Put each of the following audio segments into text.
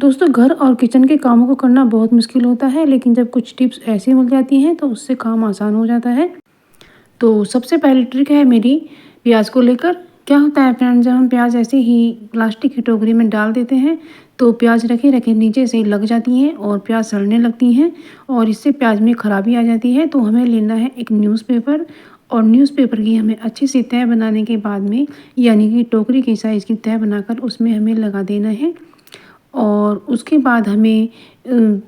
दोस्तों, घर और किचन के कामों को करना बहुत मुश्किल होता है, लेकिन जब कुछ टिप्स ऐसी मिल जाती हैं तो उससे काम आसान हो जाता है। तो सबसे पहली ट्रिक है मेरी प्याज को लेकर। क्या होता है फ्रेंड्स, जब हम प्याज ऐसे ही प्लास्टिक की टोकरी में डाल देते हैं तो प्याज रखे रखे नीचे से लग जाती हैं और प्याज सड़ने लगती हैं और इससे प्याज में खराबी आ जाती है। तो हमें लेना है एक न्यूज़पेपर और न्यूज़पेपर की हमें अच्छी सी तह बनाने के बाद में, यानी कि टोकरी की साइज़ की तह बनाकर उसमें हमें लगा देना है और उसके बाद हमें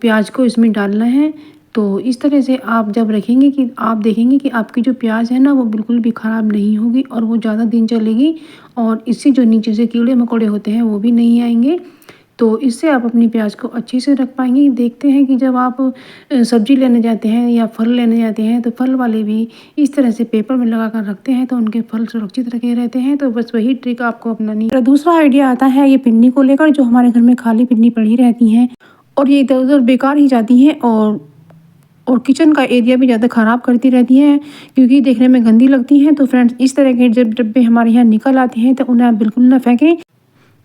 प्याज को इसमें डालना है। तो इस तरह से आप जब रखेंगे कि आप देखेंगे कि आपकी जो प्याज है ना वो बिल्कुल भी ख़राब नहीं होगी और वो ज़्यादा दिन चलेगी और इससे जो नीचे से कीड़े मकोड़े होते हैं वो भी नहीं आएंगे। तो इससे आप अपनी प्याज को अच्छे से रख पाएंगे। देखते हैं कि जब आप सब्जी लेने जाते हैं या फल लेने जाते हैं तो फल वाले भी इस तरह से पेपर में लगा कर रखते हैं तो उनके फल सुरक्षित रखे रहते हैं। तो बस वही ट्रिक आपको अपनानी है। दूसरा आइडिया आता है ये पिन्नी को लेकर, जो हमारे घर में खाली पिन्नी पड़ी रहती हैं और ये इधर उधर बेकार ही जाती हैं और किचन का एरिया भी ज़्यादा ख़राब करती रहती हैं क्योंकि देखने में गंदी लगती हैं। तो फ्रेंड्स, इस तरह के जब डब्बे हमारे यहाँ निकल आते हैं तो उन्हें आप बिल्कुल ना फेंकें,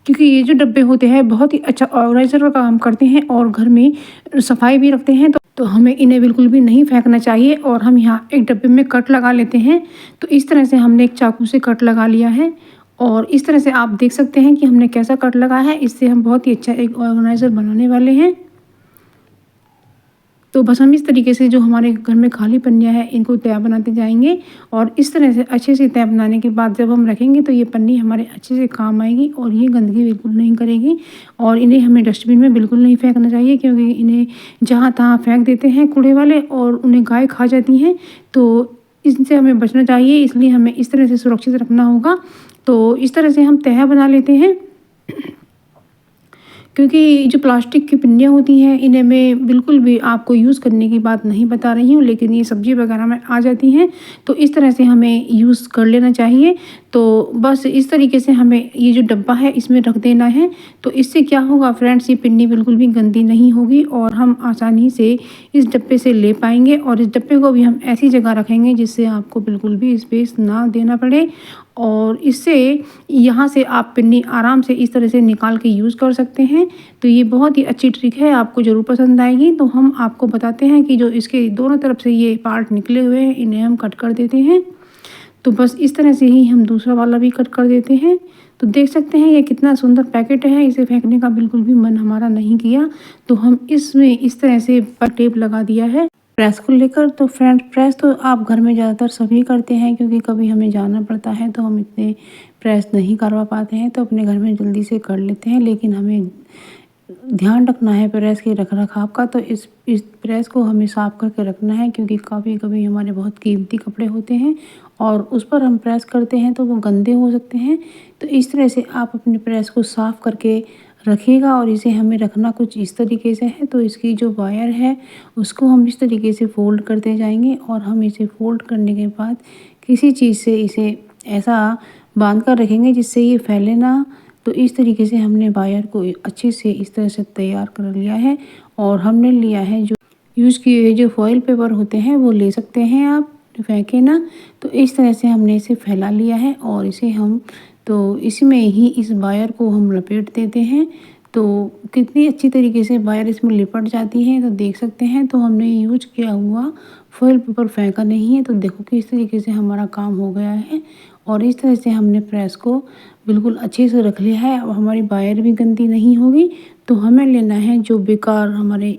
क्योंकि ये जो डब्बे होते हैं बहुत ही अच्छा ऑर्गेनाइजर का काम करते हैं और घर में सफाई भी रखते हैं। तो हमें इन्हें बिल्कुल भी नहीं फेंकना चाहिए। और हम यहाँ एक डब्बे में कट लगा लेते हैं। तो इस तरह से हमने एक चाकू से कट लगा लिया है और इस तरह से आप देख सकते हैं कि हमने कैसा कट लगाया है। इससे हम बहुत ही अच्छा एक ऑर्गेनाइजर बनाने वाले हैं। तो बस हम इस तरीके से जो हमारे घर में खाली पन्नियाँ हैं इनको तय बनाते जाएंगे और इस तरह से अच्छे से तय बनाने के बाद जब हम रखेंगे तो ये पन्नी हमारे अच्छे से काम आएगी और ये गंदगी बिल्कुल नहीं करेगी। और इन्हें हमें डस्टबिन में बिल्कुल नहीं फेंकना चाहिए, क्योंकि इन्हें जहाँ तहाँ फेंक देते हैं कूड़े वाले और उन्हें गाय खा जाती हैं। तो इनसे हमें बचना चाहिए, इसलिए हमें इस तरह से सुरक्षित रखना होगा। तो इस तरह से हम तह बना लेते हैं, क्योंकि जो प्लास्टिक की पिन्नियाँ होती हैं इन्हें मैं बिल्कुल भी आपको यूज़ करने की बात नहीं बता रही हूँ, लेकिन ये सब्ज़ी वगैरह में आ जाती हैं तो इस तरह से हमें यूज़ कर लेना चाहिए। तो बस इस तरीके से हमें ये जो डब्बा है इसमें रख देना है। तो इससे क्या होगा फ्रेंड्स, ये पिन्नी बिल्कुल भी गंदी नहीं होगी और हम आसानी से इस डब्बे से ले पाएंगे। और इस डब्बे को भी हम ऐसी जगह रखेंगे जिससे आपको बिल्कुल भी स्पेस ना देना पड़े और इससे यहाँ से आप पिन्नी आराम से इस तरह से निकाल के यूज़ कर सकते हैं। तो ये बहुत ही अच्छी ट्रिक है, आपको ज़रूर पसंद आएगी। तो हम आपको बताते हैं कि जो इसके दोनों तरफ से ये पार्ट निकले हुए हैं इन्हें हम कट कर देते हैं। तो बस इस तरह से ही हम दूसरा वाला भी कट कर देते हैं। तो देख सकते हैं ये कितना सुंदर पैकेट है, इसे फेंकने का बिल्कुल भी मन हमारा नहीं किया। तो हम इसमें इस तरह से टेप लगा दिया है प्रेस को लेकर। तो फ्रेंड, प्रेस तो आप घर में ज़्यादातर सभी करते हैं, क्योंकि कभी हमें जाना पड़ता है तो हम इतने प्रेस नहीं करवा पाते हैं, तो अपने घर में जल्दी से कर लेते हैं। लेकिन हमें ध्यान रखना है प्रेस के रख रखाव का। तो इस प्रेस को हमें साफ़ करके रखना है, क्योंकि कभी कभी हमारे बहुत कीमती कपड़े होते हैं और उस पर हम प्रेस करते हैं तो वो गंदे हो सकते हैं। तो इस तरह से आप अपने प्रेस को साफ़ करके रखिएगा और इसे हमें रखना कुछ इस तरीके से है। तो इसकी जो वायर है उसको हम इस तरीके से फोल्ड करते जाएंगे और हम इसे फोल्ड करने के बाद किसी चीज़ से इसे ऐसा बांध कर रखेंगे जिससे ये फैले ना। तो इस तरीके से हमने वायर को अच्छे से इस तरह से तैयार कर लिया है और हमने लिया है जो यूज़ किए हुए जो फॉइल पेपर होते हैं वो ले सकते हैं आप, फेंके ना। तो इस तरह से हमने इसे फैला लिया है और इसे हम तो इसमें ही इस वायर को हम लपेट देते हैं। तो कितनी अच्छी तरीके से वायर इसमें लिपट जाती है, तो देख सकते हैं। तो हमने यूज किया हुआ फॉइल पेपर फेंका नहीं है। तो देखो कि इस तरीके से हमारा काम हो गया है और इस तरह से हमने प्रेस को बिल्कुल अच्छे से रख लिया है। अब हमारी वायर भी गंदी नहीं होगी। तो हमें लेना है जो बेकार हमारे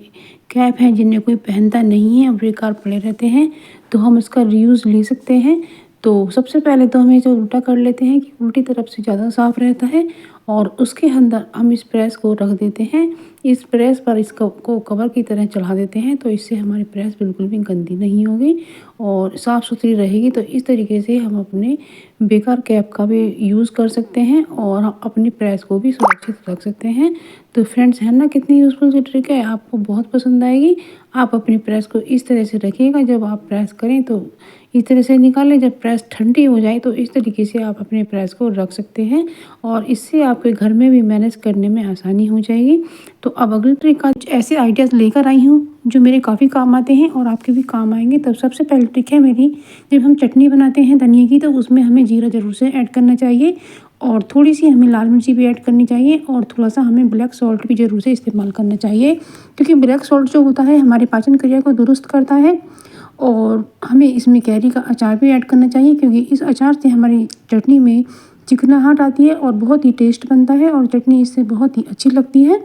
कैप हैं जिन्हें कोई पहनता नहीं है और बेकार पड़े रहते हैं, तो हम इसका रीयूज़ ले सकते हैं। तो सबसे पहले तो हमें जो उल्टा कर लेते हैं कि उल्टी तरफ से ज़्यादा साफ़ रहता है और उसके अंदर हम इस प्रेस को रख देते हैं। इस प्रेस पर इसको कवर की तरह चढ़ा देते हैं, तो इससे हमारी प्रेस बिल्कुल भी गंदी नहीं होगी और साफ़ सुथरी रहेगी। तो इस तरीके से हम अपने बेकार कैप का भी यूज़ कर सकते हैं और हम अपनी प्रेस को भी सुरक्षित रख सकते हैं। तो फ्रेंड्स, है ना कितनी यूज़फुल सी ट्रिक है, आपको बहुत पसंद आएगी। आप अपनी प्रेस को इस तरह से रखिएगा, जब आप प्रेस करें तो इस तरह से निकालें, जब प्रेस ठंडी हो जाए तो इस तरीके से आप अपने प्रेस को रख सकते हैं और इससे आपके घर में भी मैनेज करने में आसानी हो जाएगी। तो अब अगली ट्रिक का ऐसे आइडियाज़ लेकर आई हूँ जो मेरे काफ़ी काम आते हैं और आपके भी काम आएंगे। तब सबसे पहली ट्रिक है मेरी, जब हम चटनी बनाते हैं धनिया की तो उसमें हमें जीरा ज़रूर से ऐड करना चाहिए और थोड़ी सी हमें लाल मिर्ची भी ऐड करनी चाहिए और थोड़ा सा हमें ब्लैक सॉल्ट भी ज़रूर से इस्तेमाल करना चाहिए, क्योंकि ब्लैक सॉल्ट जो होता है हमारे पाचन क्रिया को दुरुस्त करता है। और हमें इसमें कैरी का अचार भी ऐड करना चाहिए, क्योंकि इस अचार से हमारी चटनी में चिकनाहट आती है और बहुत ही टेस्ट बनता है और चटनी इससे बहुत ही अच्छी लगती है।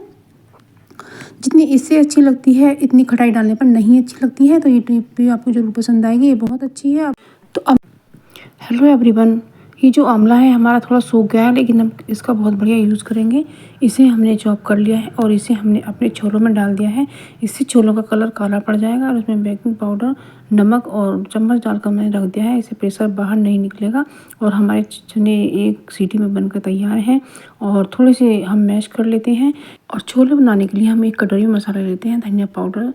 जितनी इससे अच्छी लगती है इतनी खटाई डालने पर नहीं अच्छी लगती है। तो ये टिप भी आपको ज़रूर पसंद आएगी, ये बहुत अच्छी है। तो अब हेलो एवरीवन, ये जो आंवला है हमारा थोड़ा सूख गया है, लेकिन हम इसका बहुत बढ़िया यूज़ करेंगे। इसे हमने चॉप कर लिया है और इसे हमने अपने छोलों में डाल दिया है। इससे छोलों का कलर काला पड़ जाएगा और उसमें बेकिंग पाउडर, नमक और चम्मच डालकर मैंने रख दिया है। इससे प्रेशर बाहर नहीं निकलेगा और हमारे चने एक सीटी में बनकर तैयार हैं। और थोड़े से हम मैश कर लेते हैं। और छोले बनाने के लिए हम एक कटोरी में मसाला लेते हैं, धनिया पाउडर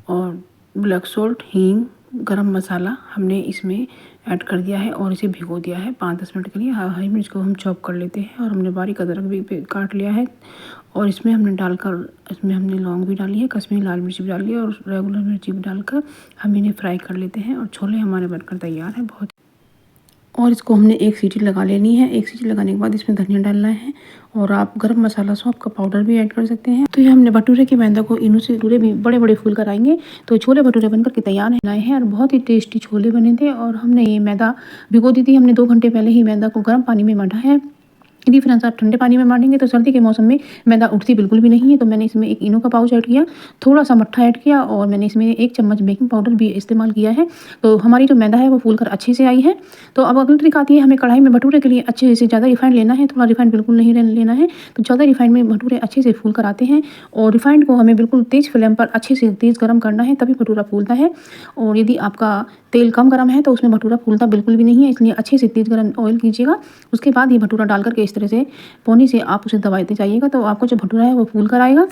और ब्लैक सॉल्ट, हींग, गरम मसाला हमने इसमें ऐड कर दिया है और इसे भिगो दिया है 5-10 मिनट के लिए। हरी मिर्च को हम चॉप कर लेते हैं और हमने बारीक अदरक भी काट लिया है और इसमें हमने लौंग भी डाली है, कश्मीरी लाल मिर्च भी डाली है और रेगुलर मिर्ची भी डालकर हम इन्हें फ्राई कर लेते हैं। और छोले हमारे बनकर तैयार हैं बहुत। और इसको हमने एक सीटी लगा लेनी है। एक सीटी लगाने के बाद इसमें धनिया डालना है और आप गरम मसाला, सौंफ का पाउडर भी ऐड कर सकते हैं। तो ये हमने भटूरे के मैदा को इनों से पूरे भी बड़े बड़े फूल कर आएंगे। तो छोले भटूरे बनकर के तैयार लाए हैं और बहुत ही टेस्टी छोले बने थे। और हमने ये मैदा भिगो दी थी, हमने 2 घंटे पहले ही मैदा को गर्म पानी में मढ़ा है। यदि फ्रेंड्स आप ठंडे पानी में मारेंगे तो सर्दी के मौसम में मैदा उठती बिल्कुल भी नहीं है। तो मैंने इसमें एक इनो का पाउच ऐड किया, थोड़ा सा मट्ठा ऐड किया और मैंने इसमें 1 चम्मच बेकिंग पाउडर भी इस्तेमाल किया है। तो हमारी जो मैदा है वो फूल कर अच्छे से आई है। तो अब अगली ट्रिक आती है, हमें कढ़ाई में भटूरे के लिए अच्छे से ज़्यादा रिफाइंड लेना है। थोड़ा रिफाइंड बिल्कुल नहीं लेना है, तो ज़्यादा रिफाइंड में भटूरे अच्छे से फूल कर आते हैं। और रिफाइंड को हमें बिल्कुल तेज़ फ्लेम पर अच्छे से तेज़ गर्म करना है, तभी भटूरा फूलता है। और यदि आपका तेल कम गर्म है तो उसमें भटूरा फूलता बिल्कुल भी नहीं है, इसलिए अच्छे से तेज़ गर्म ऑयल कीजिएगा। उसके बाद ये भटूरा डाल करके इस तरह से पोनी से आप उसे दबाते जाइएगा, तो आपको जो भटूरा है वो फूल कर आएगा।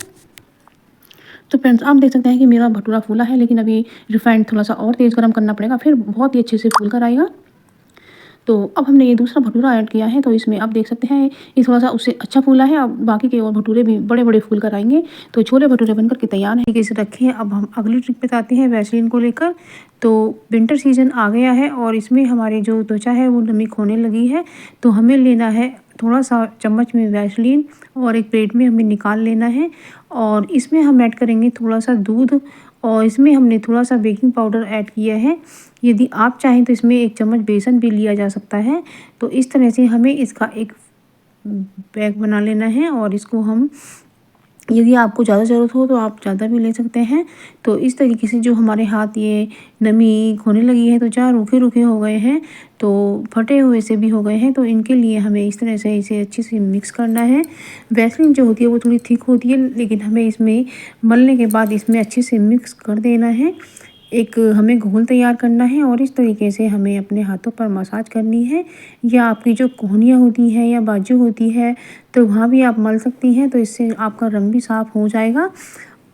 तो फ्रेंड्स आप देख सकते हैं कि मेरा भटूरा फूला है, लेकिन अभी रिफाइंड थोड़ा सा और तेज़ गर्म करना पड़ेगा, फिर बहुत ही अच्छे से फूल कर आएगा। तो अब हमने ये दूसरा भटूरा ऐड किया है, तो इसमें आप देख सकते हैं ये थोड़ा सा उससे अच्छा फूला है। अब बाकी के और भटूरे भी बड़े बड़े फूल कर आएंगे। तो छोले भटूरे बनकर के तैयार हैं, इसे रखे हैं। अब हम अगली ट्रिक पे आते हैं वैसलीन को लेकर। तो विंटर सीजन आ गया है और इसमें हमारी जो त्वचा है वो नमी खोने लगी है। तो हमें लेना है थोड़ा सा चम्मच में वैसलीन और एक प्लेट में हमें निकाल लेना है। और इसमें हम ऐड करेंगे थोड़ा सा दूध और इसमें हमने थोड़ा सा बेकिंग पाउडर ऐड किया है। यदि आप चाहें तो इसमें 1 चम्मच बेसन भी लिया जा सकता है। तो इस तरह से हमें इसका एक बैग बना लेना है और इसको हम, यदि आपको ज़्यादा ज़रूरत हो तो आप ज़्यादा भी ले सकते हैं। तो इस तरीके से जो हमारे हाथ ये नमी खोने लगी है, तो जहाँ रूखे रूखे हो गए हैं, तो फटे हुए से भी हो गए हैं, तो इनके लिए हमें इस तरह से इसे अच्छे से मिक्स करना है। वैसलीन जो होती है वो थोड़ी थिक होती है, लेकिन हमें इसमें मलने के बाद इसमें अच्छे से मिक्स कर देना है। एक हमें घोल तैयार करना है और इस तरीके से हमें अपने हाथों पर मसाज करनी है, या आपकी जो कोहनियाँ होती हैं या बाजू होती है तो वहाँ भी आप मल सकती हैं। तो इससे आपका रंग भी साफ़ हो जाएगा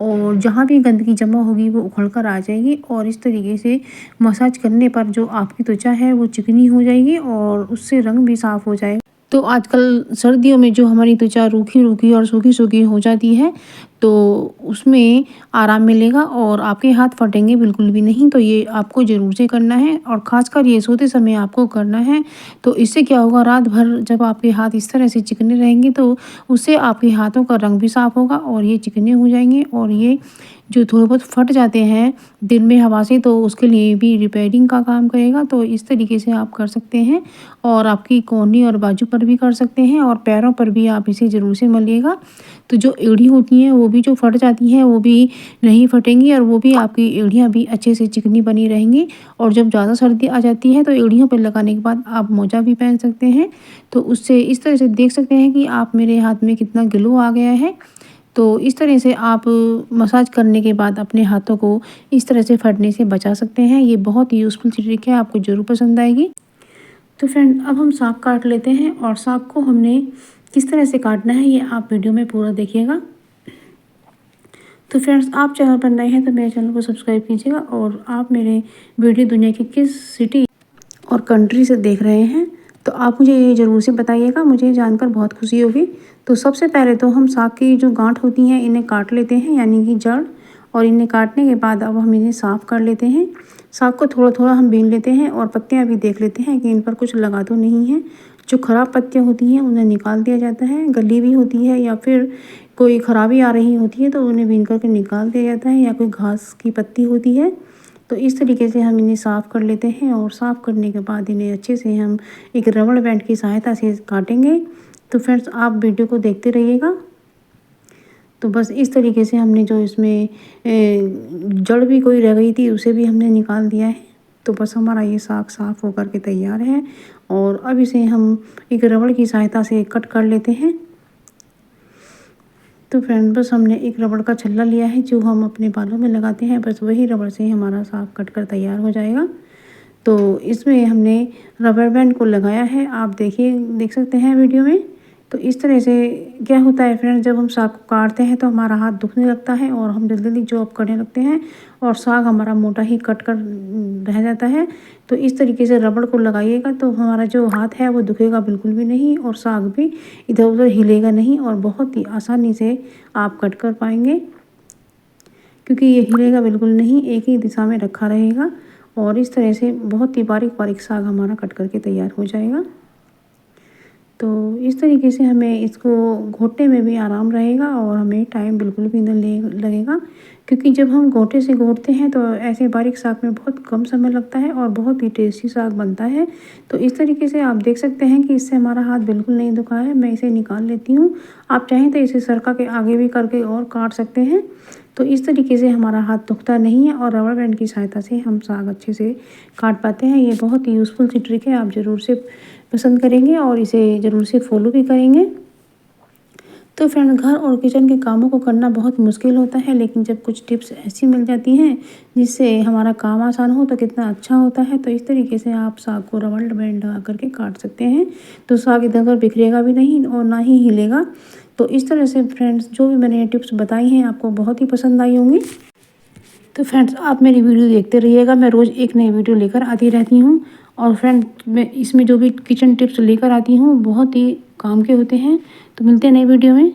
और जहाँ भी गंदगी जमा होगी वो उखड़ कर आ जाएगी। और इस तरीके से मसाज करने पर जो आपकी त्वचा है वो चिकनी हो जाएगी और उससे रंग भी साफ़ हो जाएगा। तो आजकल सर्दियों में जो हमारी त्वचा रूखी रूखी और सूखी सूखी हो जाती है, तो उसमें आराम मिलेगा और आपके हाथ फटेंगे बिल्कुल भी नहीं। तो ये आपको ज़रूर से करना है और ख़ासकर ये सोते समय आपको करना है। तो इससे क्या होगा, रात भर जब आपके हाथ इस तरह से चिकने रहेंगे तो उससे आपके हाथों का रंग भी साफ़ होगा और ये चिकने हो जाएंगे। और ये जो थोड़े बहुत फट जाते हैं दिन में हवा से, तो उसके लिए भी रिपेयरिंग का काम करेगा। तो इस तरीके से आप कर सकते हैं और आपकी कोहनी और बाजू पर भी कर सकते हैं और पैरों पर भी आप इसे ज़रूर से मलिएगा। तो जो एड़ी होती हैं वो भी जो फट जाती हैं वो भी नहीं फटेंगी और वो भी आपकी एड़ियाँ भी अच्छे से चिकनी बनी रहेंगी। और जब ज़्यादा सर्दी आ जाती है तो एड़ियों पर लगाने के बाद आप मोजा भी पहन सकते हैं। तो उससे इस तरह से देख सकते हैं कि आप मेरे हाथ में कितना ग्लो आ गया है। तो इस तरह से आप मसाज करने के बाद अपने हाथों को इस तरह से फटने से बचा सकते हैं। ये बहुत ही यूज़फुल ट्रिक है, आपको ज़रूर पसंद आएगी। तो फ्रेंड अब हम साग काट लेते हैं और साग को हमने किस तरह से काटना है ये आप वीडियो में पूरा देखिएगा। तो फ्रेंड्स आप चैनल पर नए हैं तो मेरे चैनल को सब्सक्राइब कीजिएगा। और आप मेरे वीडियो दुनिया की किस सिटी और कंट्री से देख रहे हैं तो आप मुझे ये ज़रूर से बताइएगा, मुझे जानकर बहुत खुशी होगी। तो सबसे पहले तो हम साग की जो गांठ होती हैं इन्हें काट लेते हैं, यानी कि जड़। और इन्हें काटने के बाद अब हम इन्हें साफ़ कर लेते हैं। साग को थोड़ा थोड़ा हम बीन लेते हैं और पत्तियां भी देख लेते हैं कि इन पर कुछ लगा तो नहीं है। जो ख़राब पत्तियाँ होती हैं उन्हें निकाल दिया जाता है, गली हुई होती है या फिर कोई ख़राबी आ रही होती है तो उन्हें बीन करके निकाल दिया जाता है, या कोई घास की पत्ती होती है तो इस तरीके से हम इन्हें साफ़ कर लेते हैं। और साफ़ करने के बाद इन्हें अच्छे से हम एक रबड़ बैंड की सहायता से काटेंगे। तो फ्रेंड्स आप वीडियो को देखते रहिएगा। तो बस इस तरीके से हमने जो इसमें जड़ भी कोई रह गई थी उसे भी हमने निकाल दिया है। तो बस हमारा ये साग साफ़ होकर के तैयार है और अब इसे हम एक रबड़ की सहायता से कट कर लेते हैं। तो फ्रेंड बस हमने एक रबड़ का छल्ला लिया है जो हम अपने बालों में लगाते हैं, बस वही रबड़ से हमारा साग कट कर तैयार हो जाएगा। तो इसमें हमने रबर बैंड को लगाया है, आप देख सकते हैं वीडियो में। तो इस तरह से क्या होता है फ्रेंड्स, जब हम साग को काटते हैं तो हमारा हाथ दुखने लगता है और हम जल्दी जल्दी जॉब करने लगते हैं और साग हमारा मोटा ही कट कर रह जाता है। तो इस तरीके से रबड़ को लगाइएगा तो हमारा जो हाथ है वो दुखेगा बिल्कुल भी नहीं और साग भी इधर उधर हिलेगा नहीं और बहुत ही आसानी से आप कट कर पाएंगे, क्योंकि ये हिलेगा बिल्कुल नहीं, एक ही दिशा में रखा रहेगा। और इस तरह से बहुत ही बारीक बारीक साग हमारा कट करके तैयार हो जाएगा। तो इस तरीके से हमें इसको घोटने में भी आराम रहेगा और हमें टाइम बिल्कुल भी नहीं लगेगा, क्योंकि जब हम घोटे से घोटते हैं तो ऐसे बारीक साग में बहुत कम समय लगता है और बहुत ही टेस्टी साग बनता है। तो इस तरीके से आप देख सकते हैं कि इससे हमारा हाथ बिल्कुल नहीं दुखा है। मैं इसे निकाल लेती हूँ, आप चाहें तो इसे सरका के आगे भी करके और काट सकते हैं। तो इस तरीके से हमारा हाथ दुखता नहीं है और रबड़ बैंड की सहायता से हम साग अच्छे से काट पाते हैं। ये बहुत ही यूज़फुल सी ट्रिक है, आप ज़रूर से पसंद करेंगे और इसे ज़रूर से फॉलो भी करेंगे। तो फ्रेंड घर और किचन के कामों को करना बहुत मुश्किल होता है, लेकिन जब कुछ टिप्स ऐसी मिल जाती हैं जिससे हमारा काम आसान हो तो कितना अच्छा होता है। तो इस तरीके से आप साग को रबड़ बैंड लगा करके काट सकते हैं, तो साग इधर उधर बिखरेगा भी नहीं और ना ही हिलेगा। तो इस तरह से फ्रेंड्स जो भी मैंने ये टिप्स बताई हैं आपको बहुत ही पसंद आई होंगी। तो फ्रेंड्स आप मेरी वीडियो देखते रहिएगा, मैं रोज़ एक नई वीडियो लेकर आती रहती हूँ। और फ्रेंड्स मैं इसमें जो भी किचन टिप्स लेकर आती हूँ बहुत ही काम के होते हैं। तो मिलते हैं नई वीडियो में।